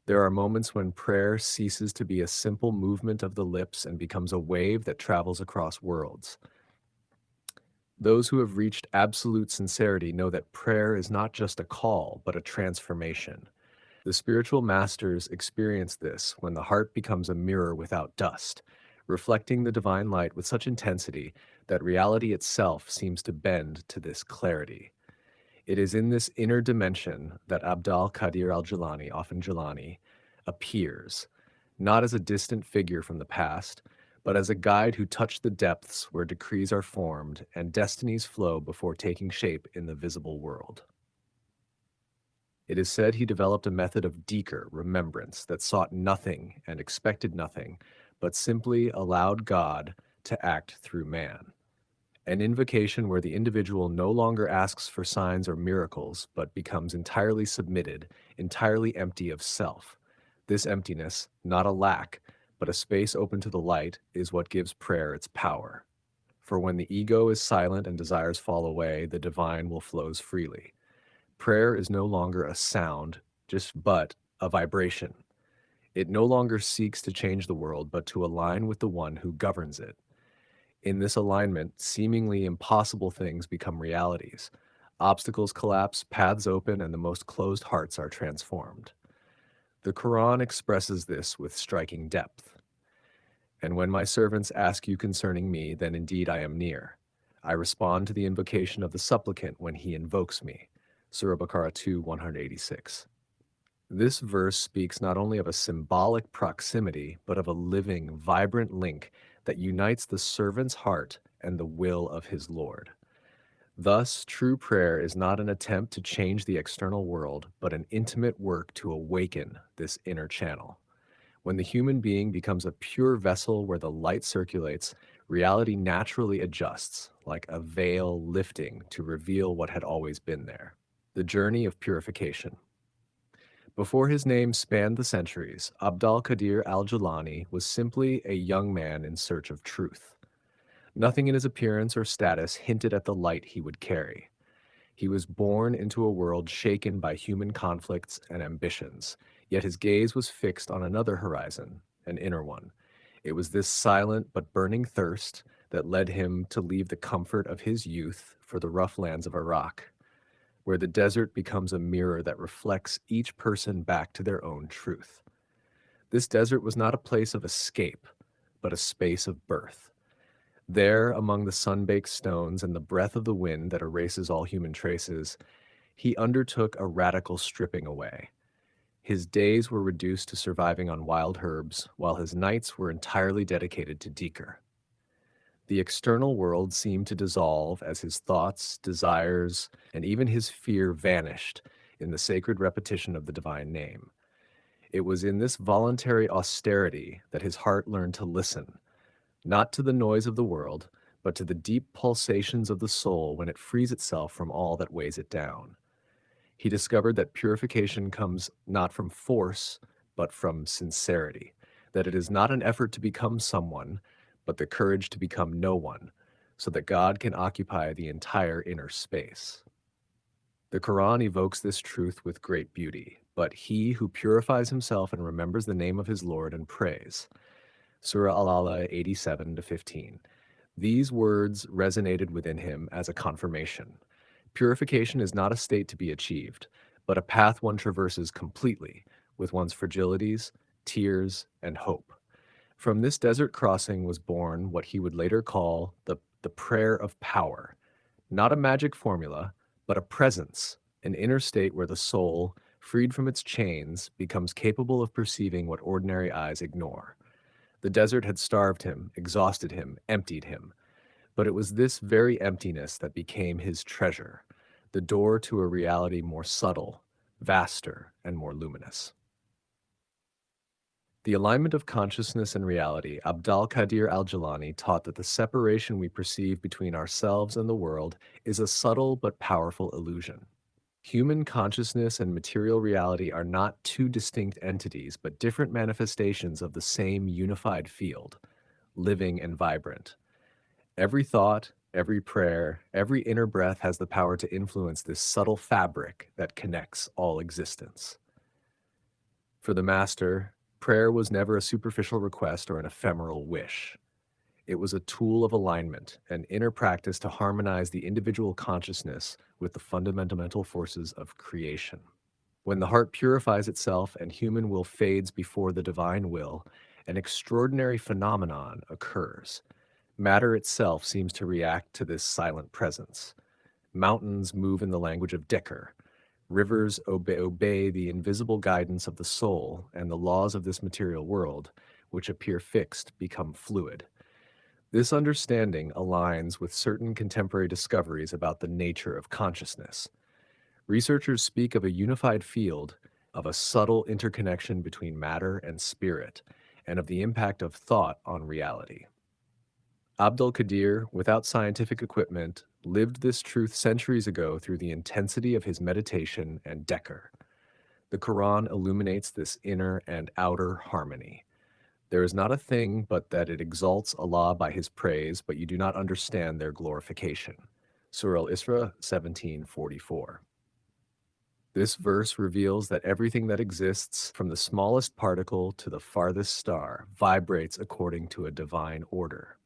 There are moments when prayer ceases to be a simple movement of the lips and becomes a wave that travels across worlds. Those who have reached absolute sincerity know that prayer is not just a call, but a transformation. The spiritual masters experience this when the heart becomes a mirror without dust, reflecting the divine light with such intensity that reality itself seems to bend to this clarity. It is in this inner dimension that Abdal Qadir Al-Jilani, often Jilani, appears, not as a distant figure from the past, but as a guide who touched the depths where decrees are formed and destinies flow before taking shape in the visible world. It is said he developed a method of Dhikr, remembrance, that sought nothing and expected nothing, but simply allowed God to act through man. An invocation where the individual no longer asks for signs or miracles, but becomes entirely submitted, entirely empty of self. This emptiness, not a lack, but a space open to the light, is what gives prayer its power. For when the ego is silent and desires fall away, the divine will flows freely. Prayer is no longer a sound, but a vibration. It no longer seeks to change the world, but to align with the one who governs it. In this alignment, seemingly impossible things become realities. Obstacles collapse, paths open, and the most closed hearts are transformed. The Quran expresses this with striking depth. And when my servants ask you concerning me, then indeed I am near. I respond to the invocation of the supplicant when he invokes me. Surah Baqarah 2, 186. This verse speaks not only of a symbolic proximity, but of a living, vibrant link that unites the servant's heart and the will of his Lord. Thus, true prayer is not an attempt to change the external world, but an intimate work to awaken this inner channel. When the human being becomes a pure vessel where the light circulates, reality naturally adjusts, like a veil lifting to reveal what had always been there. The journey of purification. Before his name spanned the centuries, Abdal Qadir al-Jilani was simply a young man in search of truth. Nothing in his appearance or status hinted at the light he would carry. He was born into a world shaken by human conflicts and ambitions, yet his gaze was fixed on another horizon, an inner one. It was this silent but burning thirst that led him to leave the comfort of his youth for the rough lands of Iraq, where the desert becomes a mirror that reflects each person back to their own truth. This desert was not a place of escape, but a space of birth. There, among the sun-baked stones and the breath of the wind that erases all human traces, he undertook a radical stripping away. His days were reduced to surviving on wild herbs, while his nights were entirely dedicated to Dhikr. The external world seemed to dissolve as his thoughts, desires, and even his fear vanished in the sacred repetition of the divine name. It was in this voluntary austerity that his heart learned to listen, not to the noise of the world, but to the deep pulsations of the soul when it frees itself from all that weighs it down. He discovered that purification comes not from force, but from sincerity, that it is not an effort to become someone, but the courage to become no one, so that God can occupy the entire inner space. The Quran evokes this truth with great beauty, but he who purifies himself and remembers the name of his Lord and prays. Surah Al-Ala 87-15. These words resonated within him as a confirmation. Purification is not a state to be achieved, but a path one traverses completely, with one's fragilities, tears, and hope. From this desert crossing was born what he would later call the prayer of power, not a magic formula, but a presence, an inner state where the soul, freed from its chains, becomes capable of perceiving what ordinary eyes ignore. The desert had starved him, exhausted him, emptied him, but it was this very emptiness that became his treasure, the door to a reality more subtle, vaster, and more luminous. The alignment of consciousness and reality, Abdal Qadir al-Jilani taught that the separation we perceive between ourselves and the world is a subtle but powerful illusion. Human consciousness and material reality are not two distinct entities, but different manifestations of the same unified field, living and vibrant. Every thought, every prayer, every inner breath has the power to influence this subtle fabric that connects all existence. For the Master, prayer was never a superficial request or an ephemeral wish. It was a tool of alignment, an inner practice to harmonize the individual consciousness with the fundamental forces of creation. When the heart purifies itself and human will fades before the divine will, an extraordinary phenomenon occurs. Matter itself seems to react to this silent presence. Mountains move in the language of Dhikr. Rivers obey the invisible guidance of the soul, and the laws of this material world, which appear fixed, become fluid. This understanding aligns with certain contemporary discoveries about the nature of consciousness. Researchers speak of a unified field, of a subtle interconnection between matter and spirit, and of the impact of thought on reality. Abdul Qadir, without scientific equipment, lived this truth centuries ago through the intensity of his meditation and dhikr. The Quran illuminates this inner and outer harmony. There is not a thing but that it exalts Allah by his praise, but you do not understand their glorification. Surah Al-Isra 17:44. This verse reveals that everything that exists, from the smallest particle to the farthest star, vibrates according to a divine order.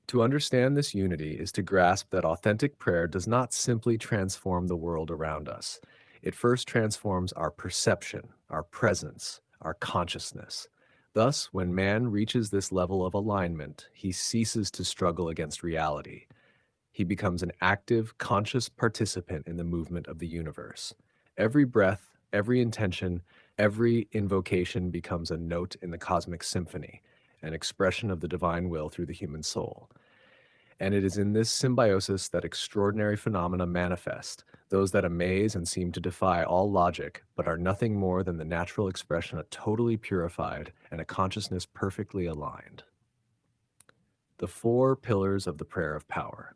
To understand this unity is to grasp that authentic prayer does not simply transform the world around us. It first transforms our perception, our presence, our consciousness. Thus, when man reaches this level of alignment, he ceases to struggle against reality. He becomes an active, conscious participant in the movement of the universe. Every breath, every intention, every invocation becomes a note in the cosmic symphony, an expression of the divine will through the human soul. And it is in this symbiosis that extraordinary phenomena manifest, those that amaze and seem to defy all logic, but are nothing more than the natural expression of totally purified and a consciousness perfectly aligned. The four pillars of the prayer of power.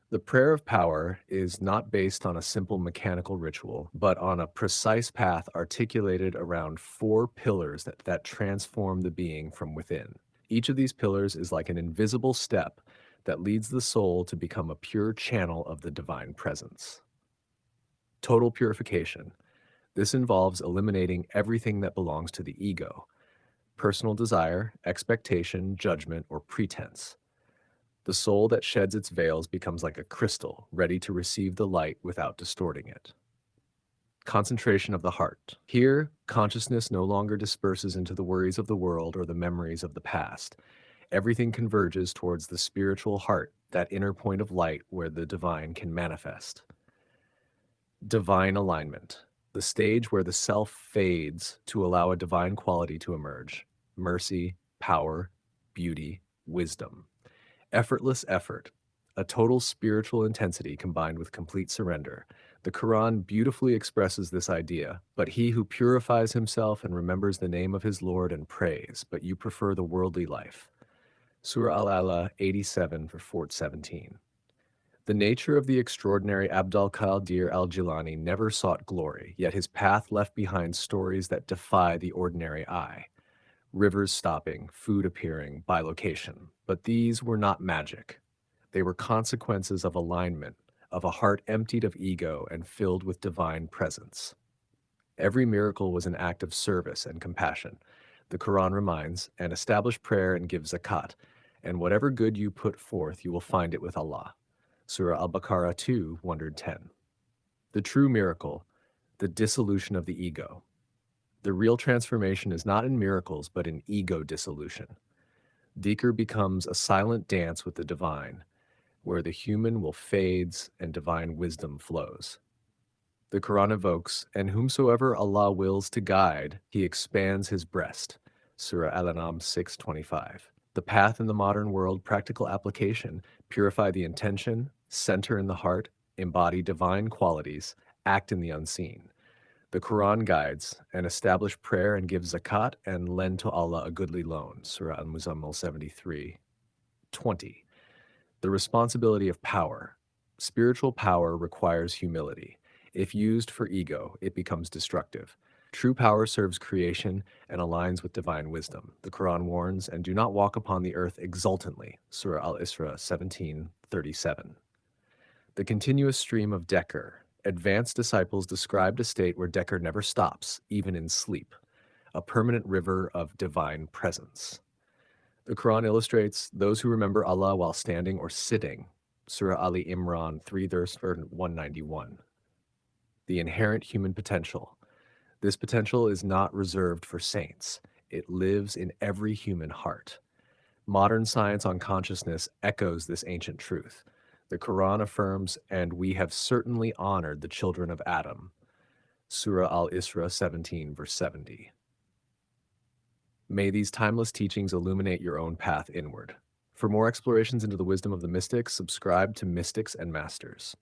The prayer of power is not based on a simple mechanical ritual, but on a precise path articulated around four pillars that transform the being from within. Each of these pillars is like an invisible step that leads the soul to become a pure channel of the divine presence. Total purification. This involves eliminating everything that belongs to the ego: personal desire, expectation, judgment, or pretense. The soul that sheds its veils becomes like a crystal, ready to receive the light without distorting it. Concentration of the heart. Here, consciousness no longer disperses into the worries of the world or the memories of the past. Everything converges towards the spiritual heart, that inner point of light where the divine can manifest. Divine alignment. The stage where the self fades to allow a divine quality to emerge. Mercy, power, beauty, wisdom. Effortless effort, a total spiritual intensity combined with complete surrender. The Quran beautifully expresses this idea, but he who purifies himself and remembers the name of his Lord and prays, but you prefer the worldly life. Surah Al-Ala 87 for 17. The nature of the extraordinary Abdal Qadir Al-Jilani never sought glory, yet his path left behind stories that defy the ordinary eye. Rivers stopping, food appearing, bilocation. But these were not magic. They were consequences of alignment, of a heart emptied of ego and filled with divine presence. Every miracle was an act of service and compassion. The Quran reminds, and establish prayer and give zakat, and whatever good you put forth, you will find it with Allah. Surah Al-Baqarah 2, 110. The true miracle, the dissolution of the ego. The real transformation is not in miracles, but in ego dissolution. Dhikr becomes a silent dance with the divine, where the human will fades and divine wisdom flows. The Quran evokes, and whomsoever Allah wills to guide, he expands his breast. Surah Al-An'am 6:25. The path in the modern world, practical application, purify the intention, center in the heart, embody divine qualities, act in the unseen. The Quran guides, and establish prayer and give zakat and lend to Allah a goodly loan. Surah Al-Muzammil 73:20. The responsibility of power. Spiritual power requires humility. If used for ego, it becomes destructive. True power serves creation and aligns with divine wisdom. The Quran warns, and do not walk upon the earth exultantly. Surah Al-Isra 17:37. The continuous stream of dhikr. Advanced disciples described a state where Dhikr never stops, even in sleep, a permanent river of divine presence. The Quran illustrates those who remember Allah while standing or sitting. Surah Ali Imran 3 verse 191. The inherent human potential. This potential is not reserved for saints. It lives in every human heart. Modern science on consciousness echoes this ancient truth. The Quran affirms, and we have certainly honored the children of Adam. Surah Al-Isra 17 verse 70. May these timeless teachings illuminate your own path inward. For more explorations into the wisdom of the mystics, subscribe to Mystics and Masters.